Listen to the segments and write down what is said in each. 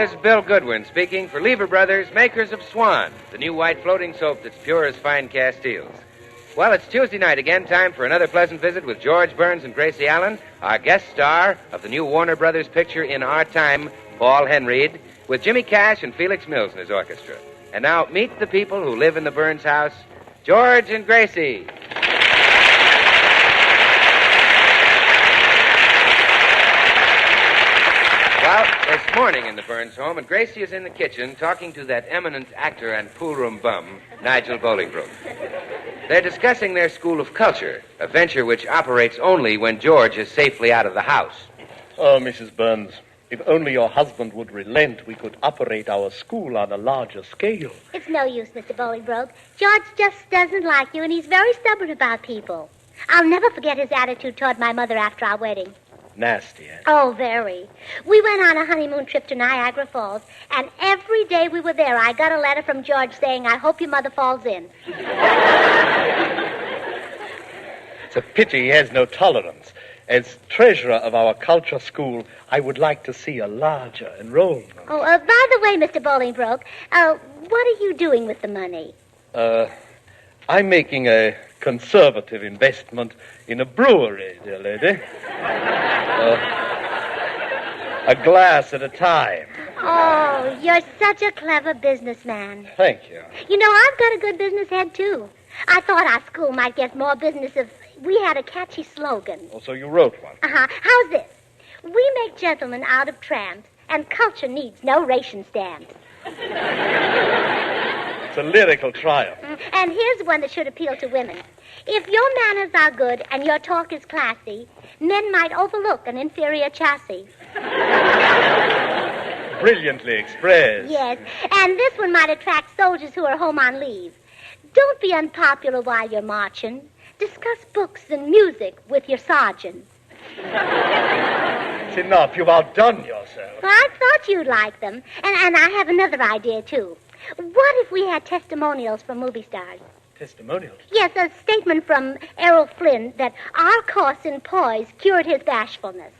this is Bill Goodwin speaking for Lever Brothers, makers of Swan, the new white floating soap that's pure as fine castiles. Well, it's Tuesday night again, time for another pleasant visit with George Burns and Gracie Allen, our guest star of the new Warner Brothers picture In Our Time, Paul Henreid, with Jimmy Cash and Felix Mills in his orchestra. And now, meet the people who live in the Burns house, George and Gracie. Well, it's morning in the Burns home, and Gracie is in the kitchen talking to that eminent actor and poolroom bum, Nigel Bolingbroke. They're discussing their school of culture, a venture which operates only when George is safely out of the house. Oh, Mrs. Burns, if only your husband would relent, we could operate our school on a larger scale. It's no use, Mr. Bolingbroke. George just doesn't like you, and he's very stubborn about people. I'll never forget his attitude toward my mother after our wedding. Nasty, eh? Oh, very. We went on a honeymoon trip to Niagara Falls, and every day we were there, I got a letter from George saying, "I hope your mother falls in." It's a pity he has no tolerance. As treasurer of our culture school, I would like to see a larger enrollment. Oh, by the way, Mr. Bolingbroke, what are you doing with the money? I'm making a conservative investment in a brewery, dear lady. A glass at a time. Oh, you're such a clever businessman. Thank you. You know, I've got a good business head, too. I thought our school might get more business if we had a catchy slogan. Oh, so you wrote one? Uh-huh. How's this? We make gentlemen out of tramps, and culture needs no ration stamps. It's a lyrical triumph. And here's one that should appeal to women. If your manners are good and your talk is classy, men might overlook an inferior chassis. Brilliantly expressed. Yes, and this one might attract soldiers who are home on leave. Don't be unpopular while you're marching. Discuss books and music with your sergeant. It's enough. You've outdone yourself. Well, I thought you'd like them. And I have another idea, too. What if we had testimonials from movie stars? Testimonials? Yes, a statement from Errol Flynn that our course in poise cured his bashfulness.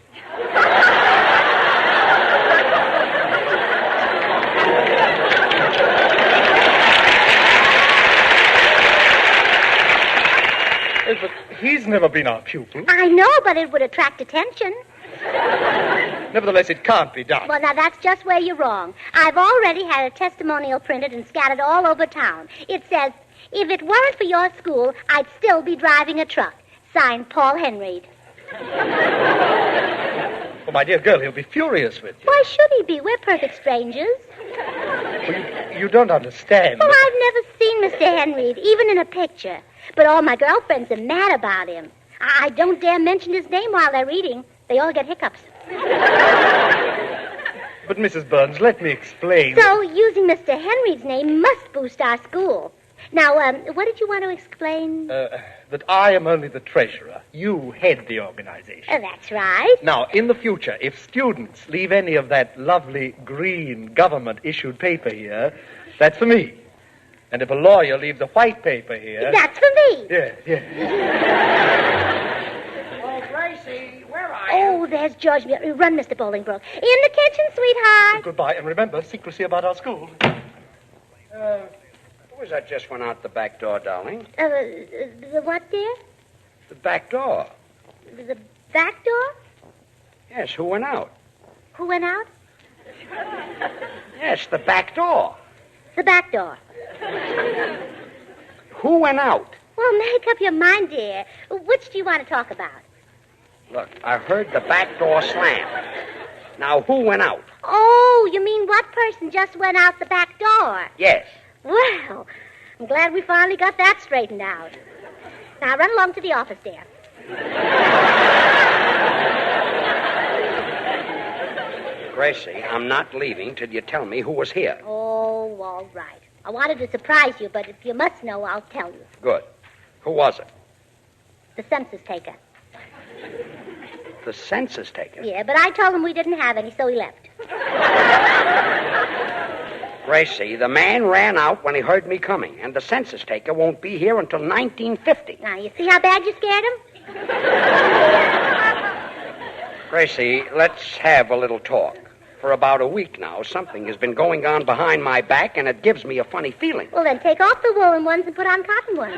But he's never been our pupil. I know, but it would attract attention. Nevertheless, it can't be done. Well, now, that's just where you're wrong. I've already had a testimonial printed and scattered all over town. It says, "If it weren't for your school, I'd still be driving a truck." Signed, Paul Henreid. Oh, my dear girl, he'll be furious with you. Why should he be? We're perfect strangers. Well, you don't understand. Oh, I've never seen Mr. Henreid, even in a picture. But all my girlfriends are mad about him. I don't dare mention his name while they're eating. They all get hiccups. But, Mrs. Burns, let me explain. So, using Mr. Henreid's name must boost our school. Now, what did you want to explain? That I am only the treasurer. You head the organization. That's right. Now, in the future, if students leave any of that lovely green government-issued paper here, that's for me. And if a lawyer leaves a white paper here... That's for me. Yeah. Oh, Gracie, where are you? Oh, there's George. Run, Mr. Bolingbroke. In the kitchen, sweetheart. Goodbye, and remember, secrecy about our school. Who was that just went out the back door, darling? The what, dear? The back door. The back door? Yes, who went out? Who went out? Yes, the back door. The back door. Who went out? Well, make up your mind, dear. Which do you want to talk about? Look, I heard the back door slam. Now, who went out? Oh, you mean what person just went out the back door? Yes. Well, I'm glad we finally got that straightened out. Now, run along to the office, dear. Gracie, I'm not leaving till you tell me who was here. Oh, all right. I wanted to surprise you, but if you must know, I'll tell you. Good. Who was it? The census taker. The census taker? Yeah, but I told him we didn't have any, so he left. Gracie, the man ran out when he heard me coming, and the census taker won't be here until 1950. Now, you see how bad you scared him? Gracie, let's have a little talk. For about a week now, something has been going on behind my back, and it gives me a funny feeling. Well, then take off the woolen ones and put on cotton ones.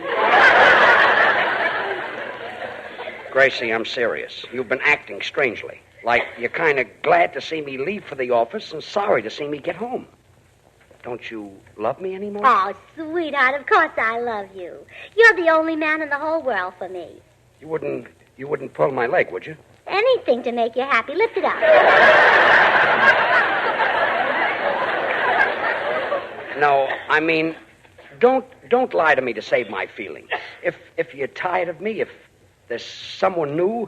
Gracie, I'm serious. You've been acting strangely. Like you're kind of glad to see me leave for the office and sorry to see me get home. Don't you love me anymore? Oh, sweetheart, of course I love you. You're the only man in the whole world for me. You wouldn't pull my leg, would you? Anything to make you happy. Lift it up. No, I mean, don't lie to me to save my feelings. If you're tired of me, if there's someone new,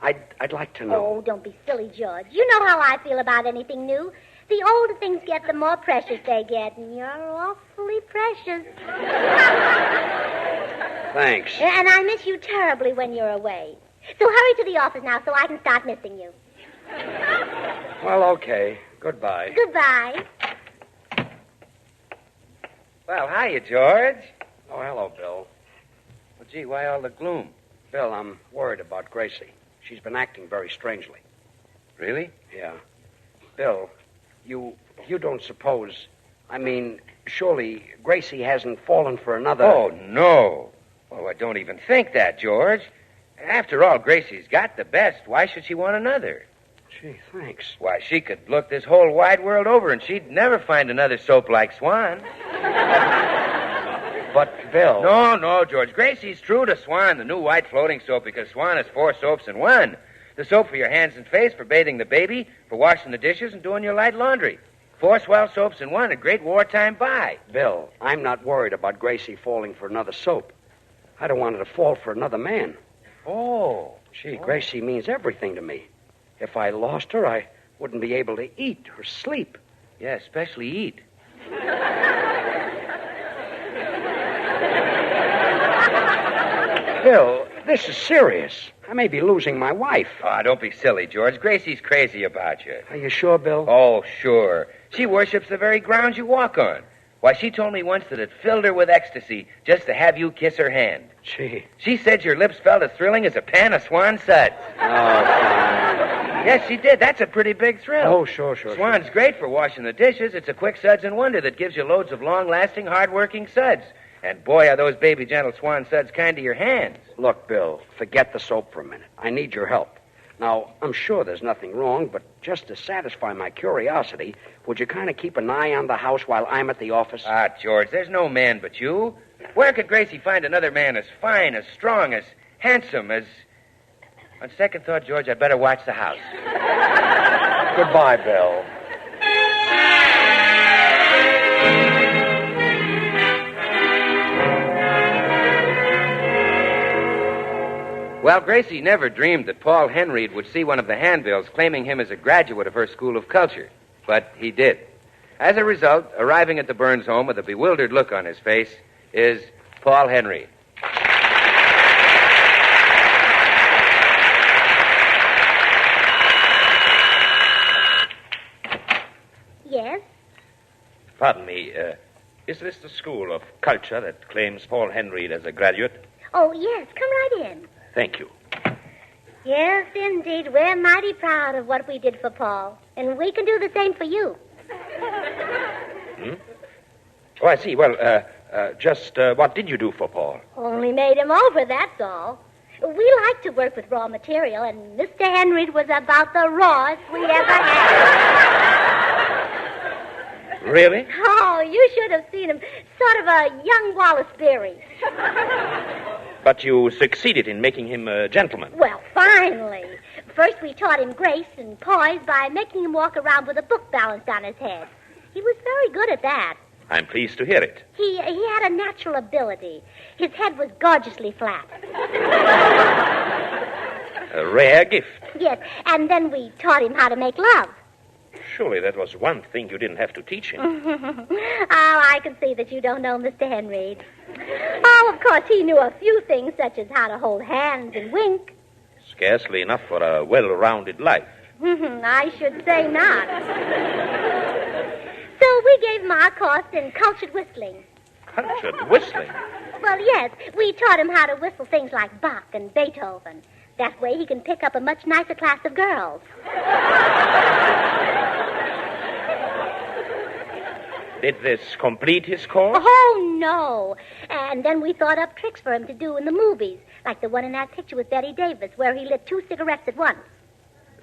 I'd like to know. Oh, don't be silly, George. You know how I feel about anything new. The older things get, the more precious they get, and you're awfully precious. Thanks. And I miss you terribly when you're away. So hurry to the office now so I can start missing you. Well, okay. Goodbye. Goodbye. Well, hiya, George. Oh, hello, Bill. Well, gee, why all the gloom? Bill, I'm worried about Gracie. She's been acting very strangely. Really? Yeah. Bill, you don't suppose... I mean, surely Gracie hasn't fallen for another... Oh, no. Oh, I don't even think that, George. After all, Gracie's got the best. Why should she want another? Gee, thanks. Why, she could look this whole wide world over, and she'd never find another soap like Swan. But, Bill... No, George. Gracie's true to Swan, the new white floating soap, because Swan is 4 soaps in one. The soap for your hands and face, for bathing the baby, for washing the dishes, and doing your light laundry. 4 swell soaps in one, a great wartime buy. Bill, I'm not worried about Gracie falling for another soap. I don't want her to fall for another man. Oh. Gee, Gracie means everything to me. If I lost her, I wouldn't be able to eat or sleep. Yeah, especially eat. Bill, this is serious. I may be losing my wife. Oh, don't be silly, George. Gracie's crazy about you. Are you sure, Bill? Oh, sure. She worships the very ground you walk on. Why, she told me once that it filled her with ecstasy just to have you kiss her hand. Gee. She said your lips felt as thrilling as a pan of Swan suds. Oh, Yes, she did. That's a pretty big thrill. Oh, sure. Swan's great for washing the dishes. It's a quick suds and wonder that gives you loads of long-lasting, hard-working suds. And boy, are those baby gentle Swan suds kind to your hands. Look, Bill, forget the soap for a minute. I need your help. Now, I'm sure there's nothing wrong, but just to satisfy my curiosity, would you kind of keep an eye on the house while I'm at the office? Ah, George, there's no man but you. Where could Gracie find another man as fine, as strong, as handsome, as... On second thought, George, I'd better watch the house. Goodbye, Bill. Well, Gracie never dreamed that Paul Henreid would see one of the handbills claiming him as a graduate of her school of culture. But he did. As a result, arriving at the Burns home with a bewildered look on his face is Paul Henreid. Yes? Pardon me, is this the school of culture that claims Paul Henreid as a graduate? Oh, yes. Come right in. Thank you. Yes, indeed. We're mighty proud of what we did for Paul. And we can do the same for you. Oh, I see. Well, just what did you do for Paul? Only made him over, that's all. We like to work with raw material, and Mr. Henreid was about the rawest we ever had. Really? Oh, you should have seen him. Sort of a young Wallace Beery. But you succeeded in making him a gentleman. Well, finally. First, we taught him grace and poise by making him walk around with a book balanced on his head. He was very good at that. I'm pleased to hear it. He had a natural ability. His head was gorgeously flat. A rare gift. Yes, and then we taught him how to make love. Surely that was one thing you didn't have to teach him. Oh, I can see that you don't know Mr. Henreid. Oh, of course, he knew a few things, such as how to hold hands and wink. Scarcely enough for a well-rounded life. I should say not. So we gave him our course in cultured whistling. Cultured whistling? Well, yes, we taught him how to whistle things like Bach and Beethoven. That way he can pick up a much nicer class of girls. Did this complete his course? Oh, no. And then we thought up tricks for him to do in the movies, like the one in that picture with Betty Davis, where he lit 2 cigarettes at once.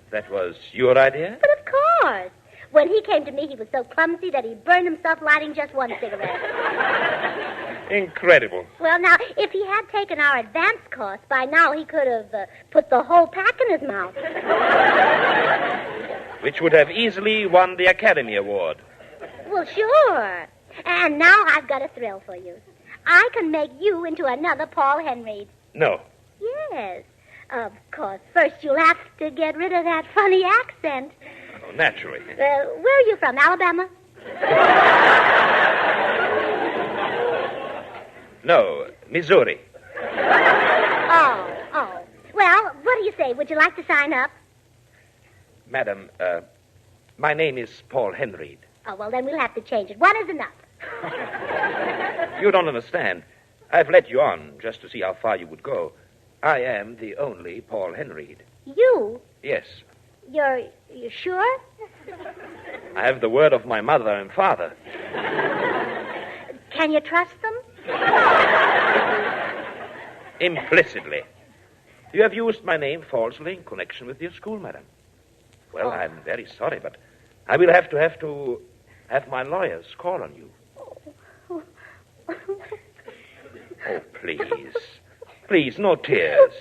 That was your idea? But of course. When he came to me, he was so clumsy that he burned himself lighting just 1 cigarette. Incredible. Well, now, if he had taken our advanced course, by now he could have put the whole pack in his mouth. Which would have easily won the Academy Award. Well, sure. And now I've got a thrill for you. I can make you into another Paul Henreid. No. Yes. Of course, first you'll have to get rid of that funny accent. Oh, naturally. Where are you from, Alabama? No, Missouri. Oh. Well, what do you say? Would you like to sign up? Madam, my name is Paul Henreid. Oh, well, then we'll have to change it. 1 is enough. You don't understand. I've let you on just to see how far you would go. I am the only Paul Henreid. You? Yes. You're sure? I have the word of my mother and father. Can you trust them? Implicitly. You have used my name falsely in connection with your school, madam. Well, I'm very sorry, but I will have to have my lawyers call on you. Oh, please. Please, no tears.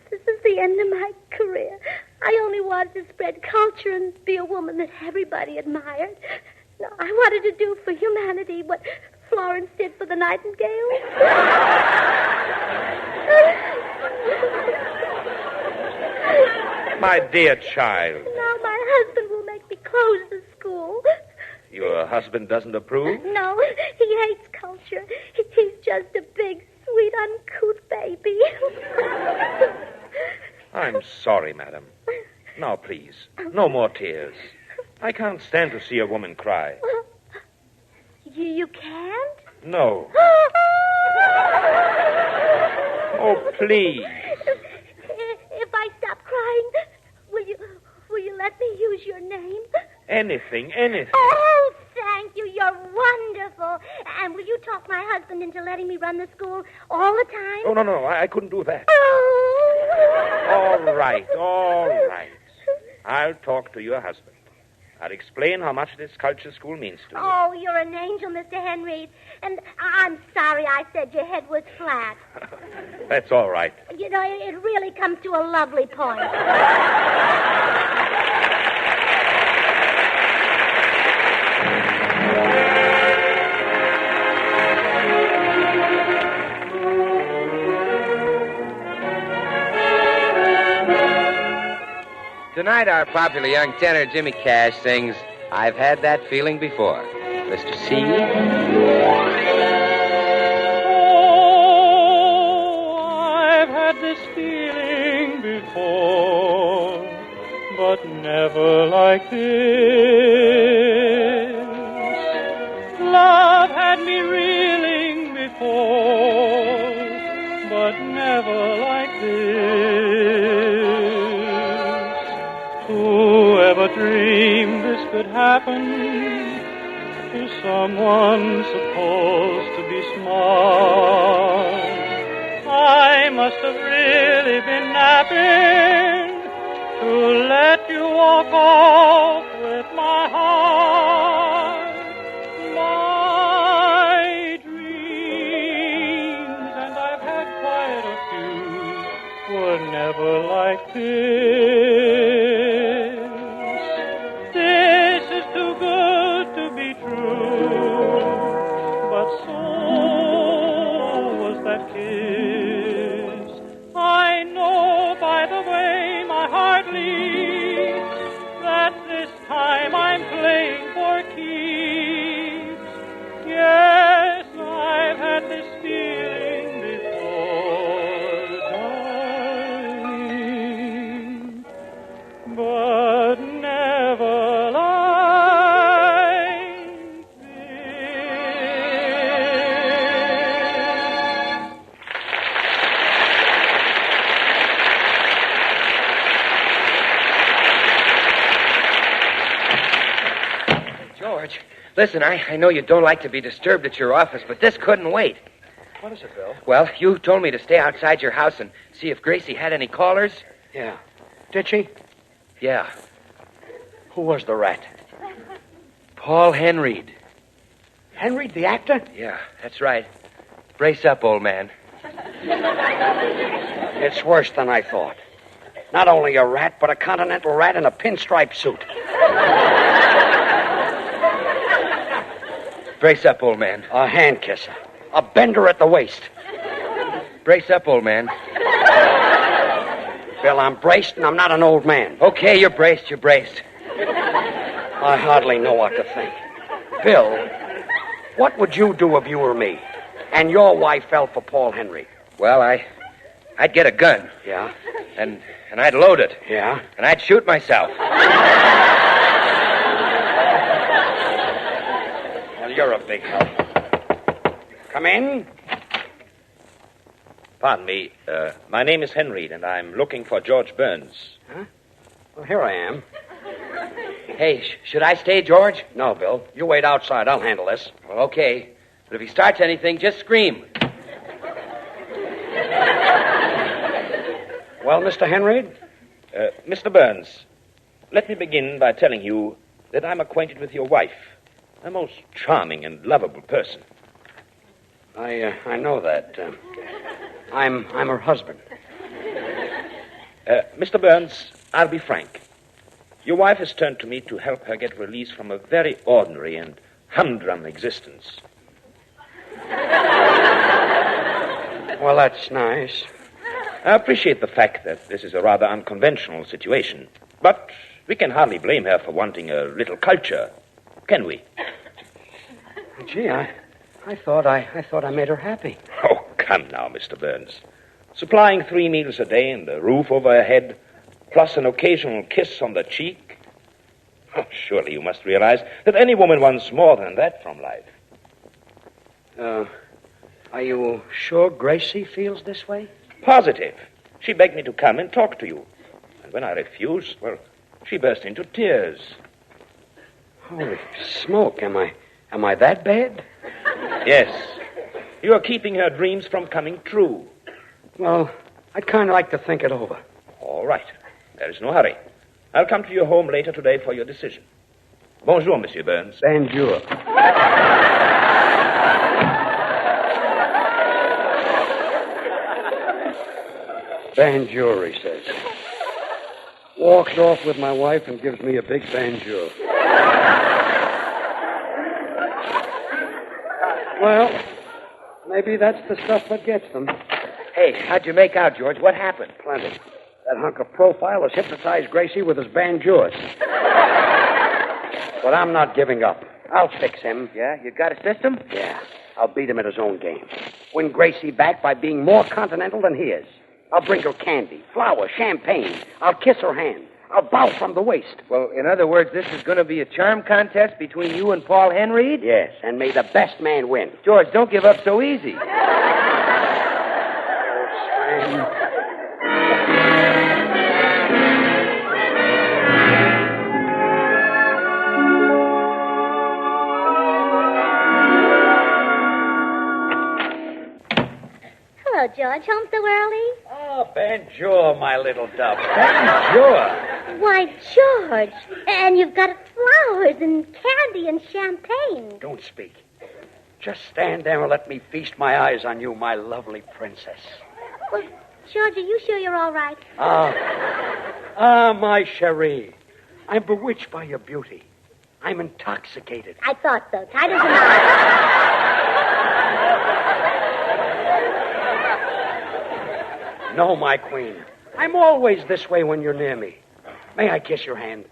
This is the end of my career. I only wanted to spread culture and be a woman that everybody admired. No, I wanted to do for humanity what Florence did for the Nightingale. My dear child. Now my husband will make me close the school. Your husband doesn't approve? No, he hates culture. He's just a big, sweet, uncouth baby. I'm sorry, madam. Now, please, no more tears. I can't stand to see a woman cry. You can't? No. Oh, please. If I stop crying, will you let me use your name? Anything. Oh, thank you. You're wonderful. And will you talk my husband into letting me run the school all the time? Oh, no, I couldn't do that. Oh. All right. I'll talk to your husband. I'll explain how much this culture school means to you. Oh, you're an angel, Mr. Henreid. And I'm sorry I said your head was flat. That's all right. You know, it really comes to a lovely point. Tonight, our popular young tenor, Jimmy Cash, sings I've Had That Feeling Before. Mr. C. Oh, I've had this feeling before, but never like this. Love had me reeling before, but never like this. Whoever dreamed this could happen to someone supposed to be smart? I must have really been napping to let you walk off with my heart. My dreams, and I've had quite a few, were never like this. This is too good to be true, but so was that kiss. I know by the way my heart leaps that this time I'm playing for keeps. Yes, I've had this feeling before, darling, but never like this. George, Listen, I know you don't like to be disturbed at your office, but this couldn't wait. What is it, Bill? Well, you told me to stay outside your house and see if Gracie had any callers. Yeah. Did she? Yeah. Who was the rat? Paul Henreid. Henreid, the actor? Yeah, that's right. Brace up, old man. It's worse than I thought. Not only a rat, but a continental rat in a pinstripe suit. Brace up, old man. A hand kisser. A bender at the waist. Brace up, old man. Bill, I'm braced and I'm not an old man. Okay, you're braced, you're braced. I hardly know what to think. Bill, what would you do if you were me and your wife fell for Paul Henreid? Well, I'd get a gun. Yeah? And I'd load it. Yeah? And I'd shoot myself. Well, you're a big help. Come in. Pardon me. My name is Henreid, and I'm looking for George Burns. Huh? Well, here I am. Hey, should I stay, George? No, Bill. You wait outside. I'll handle this. Well, okay. But if he starts anything, just scream. Well, Mr. Henreid? Mr. Burns, let me begin by telling you that I'm acquainted with your wife, a most charming and lovable person. I know that. I'm her husband. Mr. Burns, I'll be frank. Your wife has turned to me to help her get released from a very ordinary and humdrum existence. Well, that's nice. I appreciate the fact that this is a rather unconventional situation, but we can hardly blame her for wanting a little culture, can we? Gee, I thought I made her happy. Oh, come now, Mr. Burns. Supplying 3 meals a day and a roof over her head, plus an occasional kiss on the cheek. Oh, surely you must realize that any woman wants more than that from life. Are you sure Gracie feels this way? Positive. She begged me to come and talk to you. And when I refused, well, she burst into tears. Holy smoke, am I that bad? Yes. You are keeping her dreams from coming true. Well, I'd kind of like to think it over. All right. There is no hurry. I'll come to your home later today for your decision. Bonjour, Monsieur Burns. Bonjour. Bonjour, he says. Walks off with my wife and gives me a big bonjour. Well, maybe that's the stuff that gets them. Hey, how'd you make out, George? What happened? Plenty. That hunk of profile has hypnotized Gracie with his banjos. But I'm not giving up. I'll fix him. Yeah? You got a system? Yeah. I'll beat him at his own game. Win Gracie back by being more continental than he is. I'll bring her candy, flowers, champagne. I'll kiss her hand. I'll bow from the waist. Well, in other words, this is going to be a charm contest between you and Paul Henreid? Yes, and may the best man win. George, don't give up so easy. Hello, George. Home so early? Oh, bonjour, my little dove. Bonjour. Why, George. And you've got flowers and candy and champagne. Don't speak. Just stand there and let me feast my eyes on you, my lovely princess. Well, George, are you sure you're all right? My cherie. I'm bewitched by your beauty. I'm intoxicated. I thought so. Tight as a knot. No, my queen. I'm always this way when you're near me. May I kiss your hand?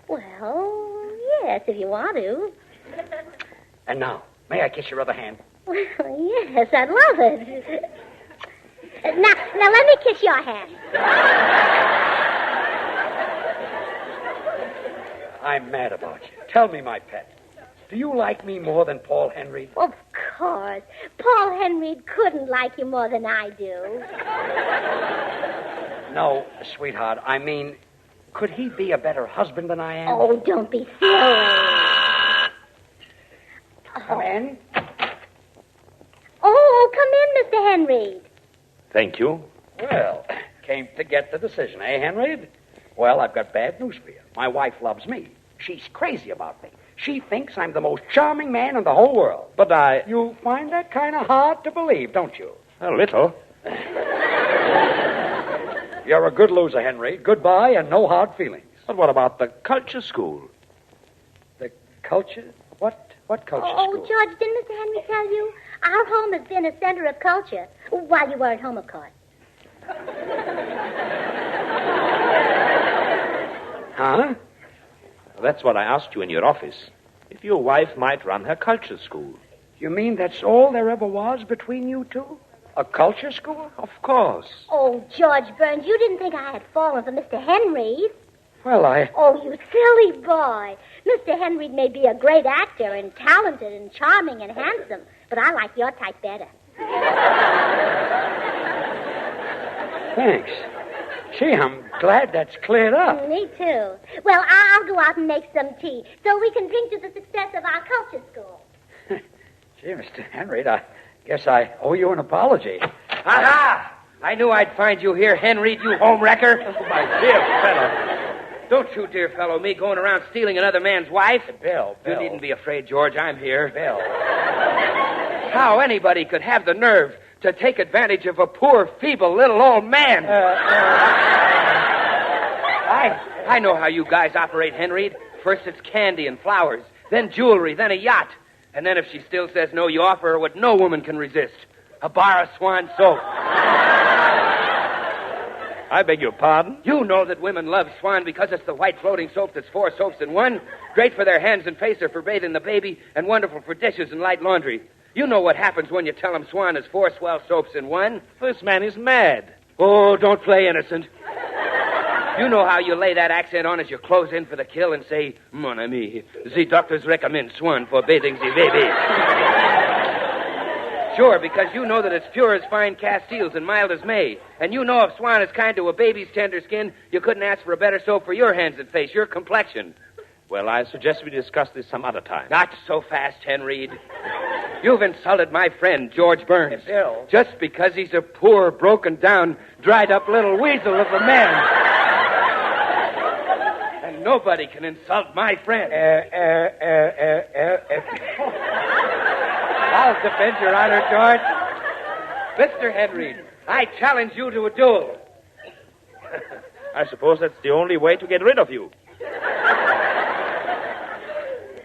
Well, yes, if you want to. And now, may I kiss your other hand? Well, yes, I'd love it. Now let me kiss your hand. I'm mad about you. Tell me, my pet. Do you like me more than Paul Henreid? Of course. Paul Henreid couldn't like you more than I do. No, sweetheart. I mean, could he be a better husband than I am? Oh, don't be silly. Come in. Oh, come in, Mr. Henreid. Thank you. Well, came to get the decision, eh, Henreid? Well, I've got bad news for you. My wife loves me. She's crazy about me. She thinks I'm the most charming man in the whole world. But I... You find that kind of hard to believe, don't you? A little. You're a good loser, Henry. Goodbye and no hard feelings. But what about the culture school? The culture? What culture Oh, school? George, didn't Mr. Henry tell you? Our home has been a center of culture. While you weren't home, of course. Huh? That's what I asked you in your office. If your wife might run her culture school. You mean that's all there ever was between you two? A culture school? Of course. Oh, George Burns, you didn't think I had fallen for Mr. Henreid. Well, Oh, you silly boy. Mr. Henreid may be a great actor and talented and charming and handsome, but I like your type better. Thanks. Gee, I'm glad that's cleared up. Me too. Well, I'll go out and make some tea so we can drink to the success of our culture school. Gee, Mr. Henry, I guess I owe you an apology. Aha! I knew I'd find you here, Henreid, you home wrecker. Oh, my dear fellow. Don't you, dear fellow, me going around stealing another man's wife. Bill. You needn't be afraid, George. I'm here. Bill. How anybody could have the nerve to take advantage of a poor, feeble, little old man. I know how you guys operate, Henreid. First it's candy and flowers, then jewelry, then a yacht. And then if she still says no, you offer her what no woman can resist. A bar of Swan soap. I beg your pardon? You know that women love Swan because it's the white floating soap that's 4 soaps in one. Great for their hands and face or for bathing the baby, and wonderful for dishes and light laundry. You know what happens when you tell them Swan is 4 swell soaps in one. This man is mad. Oh, don't play innocent. You know how you lay that accent on as you close in for the kill and say, Mon ami, the doctors recommend Swan for bathing the baby. Sure, because you know that it's pure as fine Castiles and mild as May. And you know if Swan is kind to a baby's tender skin, you couldn't ask for a better soap for your hands and face, your complexion. Well, I suggest we discuss this some other time. Not so fast, Henreid. You've insulted my friend, George Burns. Bill. Just because he's a poor, broken-down, dried-up little weasel of a man. And nobody can insult my friend. I'll defend your honor, George. Mr. Henreid, I challenge you to a duel. I suppose that's the only way to get rid of you.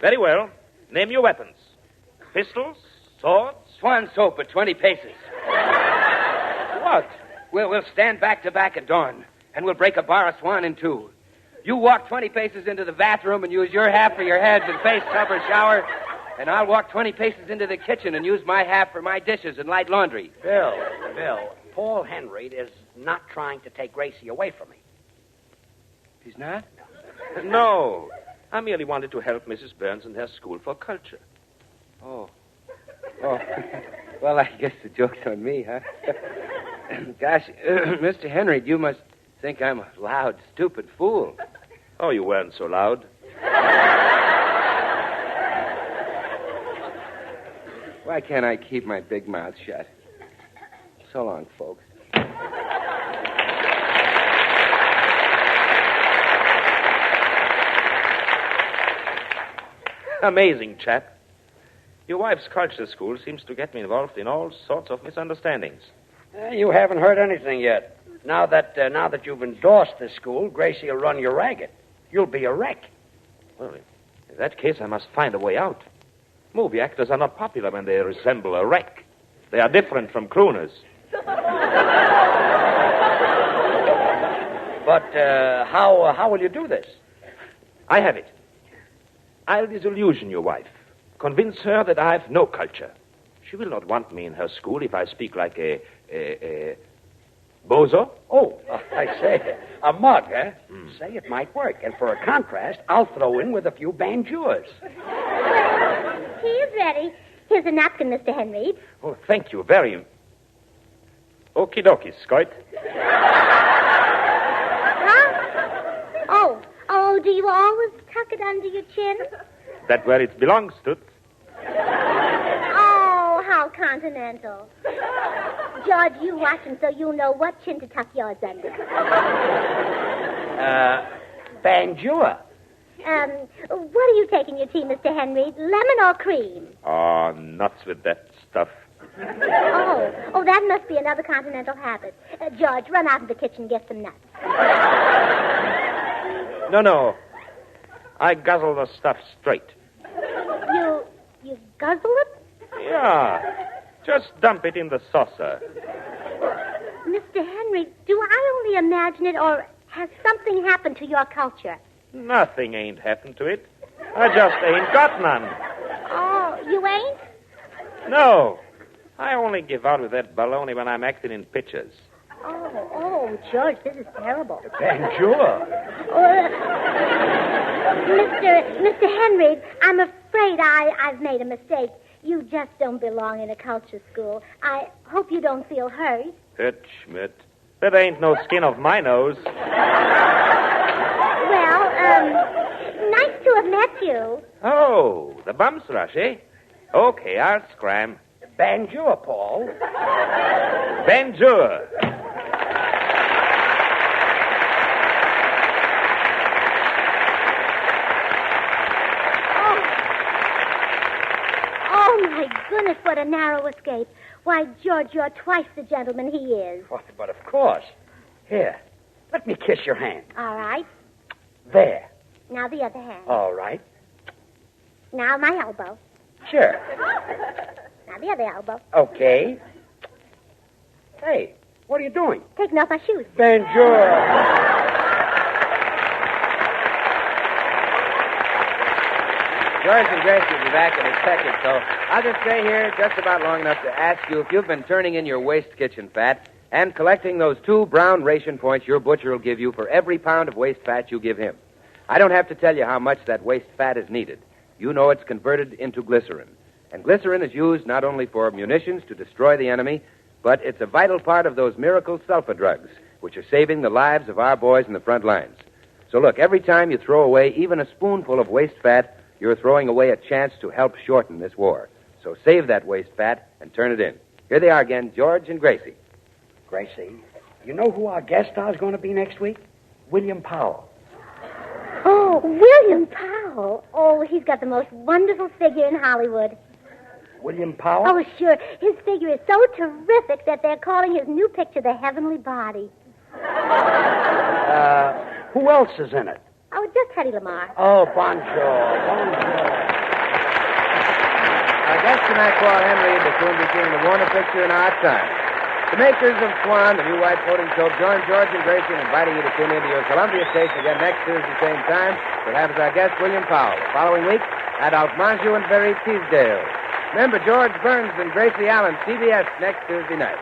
Very well. Name your weapons. Pistols? Swords? Swan soap at 20 paces. What? We'll stand back to back at dawn, and we'll break a bar of Swan in two. You walk 20 paces into the bathroom and use your half for your heads and face, tub, or shower, and I'll walk 20 paces into the kitchen and use my half for my dishes and light laundry. Bill, Paul Henry is not trying to take Gracie away from me. He's not? No. I merely wanted to help Mrs. Burns in her school for culture. Oh. Well, I guess the joke's on me, huh? Gosh, Mr. Henreid, you must think I'm a loud, stupid fool. Oh, you weren't so loud. Why can't I keep my big mouth shut? So long, folks. Amazing chap. Your wife's culture school seems to get me involved in all sorts of misunderstandings. You haven't heard anything yet. Now that you've endorsed this school, Gracie will run you ragged. You'll be a wreck. Well, in that case, I must find a way out. Movie actors are not popular when they resemble a wreck. They are different from crooners. But how will you do this? I have it. I'll disillusion your wife. Convince her that I have no culture. She will not want me in her school if I speak like a bozo. Oh, I say, a mug, eh? Say it might work. And for a contrast, I'll throw in with a few banjures. Tea is ready. Here's a napkin, Mr. Henreid. Oh, thank you very much. Okie dokie, Scout. Huh? Oh, do you always tuck it under your chin? That's where it belongs, Toots. continental. George, you watch him so you'll know what chin to tuck yours under. Banjua. What are you taking your tea, Mr. Henreid? Lemon or cream? Oh, nuts with that stuff. Oh, that must be another continental habit. George, run out of the kitchen and get some nuts. No. I guzzle the stuff straight. You guzzle it? Yeah. Just dump it in the saucer. Mr. Henry, do I only imagine it, or has something happened to your culture? Nothing ain't happened to it. I just ain't got none. Oh, you ain't? No. I only give out with that baloney when I'm acting in pictures. Oh, George, this is terrible. Banjua. Mr. Henry, I'm afraid I've made a mistake. You just don't belong in a culture school. I hope you don't feel hurt. Hit, Schmidt. That ain't no skin of my nose. Well, nice to have met you. Oh, the bumps rush, eh? Okay, I'll scram. Banjua, Paul. Banjua. Oh, my goodness, what a narrow escape. Why, George, you're twice the gentleman he is. But of course. Here, let me kiss your hand. All right. There. Now the other hand. All right. Now my elbow. Sure. Now the other elbow. Okay. Hey, what are you doing? Taking off my shoes. Banjua. George and Gracie will be back in a second, so I'll just stay here just about long enough to ask you if you've been turning in your waste kitchen fat and collecting those 2 brown ration points your butcher will give you for every pound of waste fat you give him. I don't have to tell you how much that waste fat is needed. You know it's converted into glycerin. And glycerin is used not only for munitions to destroy the enemy, but it's a vital part of those miracle sulfa drugs, which are saving the lives of our boys in the front lines. So look, every time you throw away even a spoonful of waste fat, you're throwing away a chance to help shorten this war. So save that waste fat and turn it in. Here they are again, George and Gracie. Gracie, you know who our guest star is going to be next week? William Powell. Oh, William Powell. Oh, he's got the most wonderful figure in Hollywood. William Powell? Oh, sure. His figure is so terrific that they're calling his new picture The Heavenly Body. Who else is in it? Oh, just Teddy Lamar. Oh, Bonjour. Our guest tonight, Paul Henreid, will soon be seeing the Warner picture in our time. The makers of Swan, the new white floating soap, join George and Gracie in inviting you to tune into your Columbia station again next Tuesday, same time. We'll have as our guest William Powell. The following week, Adolphe Manjou and Barry Teasdale. Remember, George Burns and Gracie Allen, CBS, next Tuesday night.